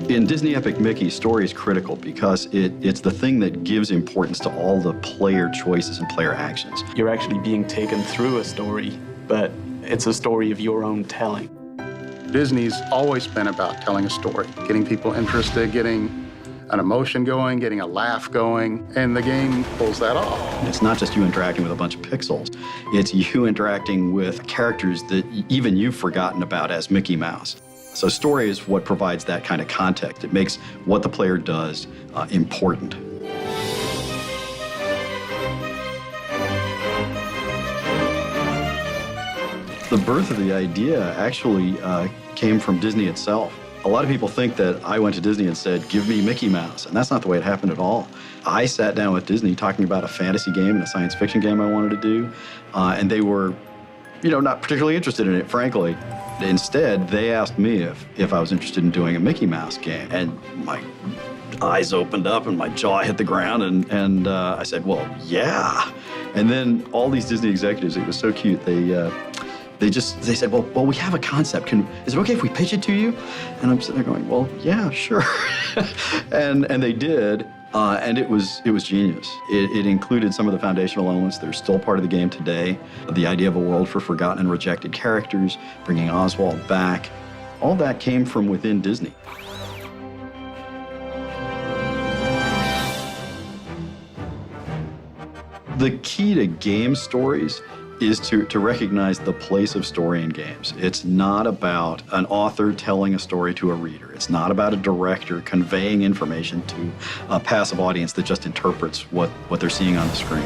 In Disney Epic Mickey, story is critical because it's the thing that gives importance to all the player choices and player actions. You're actually being taken through a story, but it's a story of your own telling. Disney's always been about telling a story, getting people interested, getting an emotion going, getting a laugh going, and the game pulls that off. It's not just you interacting with a bunch of pixels. It's you interacting with characters that even you've forgotten about as Mickey Mouse. So story is what provides that kind of context. It makes what the player does important. The birth of the idea actually came from Disney itself. A lot of people think that I went to Disney and said, give me Mickey Mouse, and that's not the way it happened at all. I sat down with Disney talking about a fantasy game and a science fiction game I wanted to do, and they were, not particularly interested in it, frankly. Instead, they asked me if I was interested in doing a Mickey Mouse game, and my eyes opened up and my jaw hit the ground, and I said, well, yeah. And then all these Disney executives, it was so cute, they said, well, we have a concept. Is it okay if we pitch it to you? And I'm sitting there going, well, yeah, sure. and they did, and it was genius. It included some of the foundational elements that are still part of the game today. The idea of a world for forgotten and rejected characters, bringing Oswald back. All that came from within Disney. The key to game stories is to recognize the place of story in games. It's not about an author telling a story to a reader. It's not about a director conveying information to a passive audience that just interprets what they're seeing on the screen.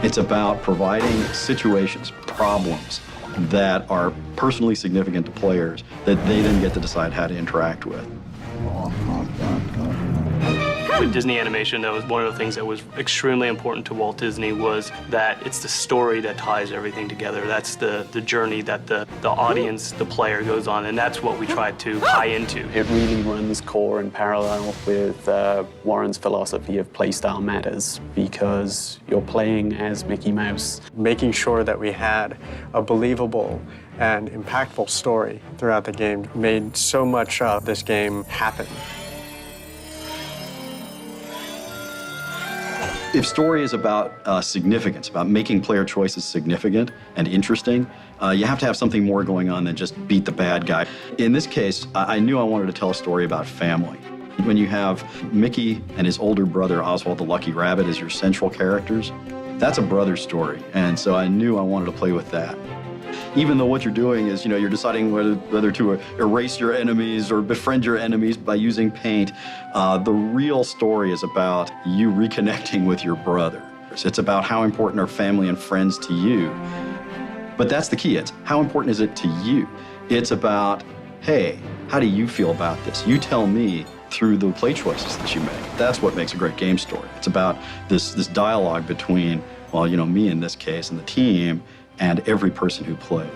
It's about providing situations, problems that are personally significant to players that they then get to decide how to interact with. With Disney animation, that was one of the things that was extremely important to Walt Disney, was that it's the story that ties everything together. That's the journey that the audience, the player goes on, and that's what we tried to tie into. It really runs core in parallel with Warren's philosophy of playstyle matters, because you're playing as Mickey Mouse. Making sure that we had a believable and impactful story throughout the game made so much of this game happen. If story is about significance, about making player choices significant and interesting, you have to have something more going on than just beat the bad guy. In this case, I knew I wanted to tell a story about family. When you have Mickey and his older brother, Oswald the Lucky Rabbit, as your central characters, that's a brother story, and so I knew I wanted to play with that. Even though what you're doing is, you're deciding whether to erase your enemies or befriend your enemies by using paint, the real story is about you reconnecting with your brother. It's about how important are family and friends to you. But that's the key. It's how important is it to you? It's about, hey, how do you feel about this? You tell me through the play choices that you make. That's what makes a great game story. It's about this dialogue between, well, me in this case and the team, and every person who plays.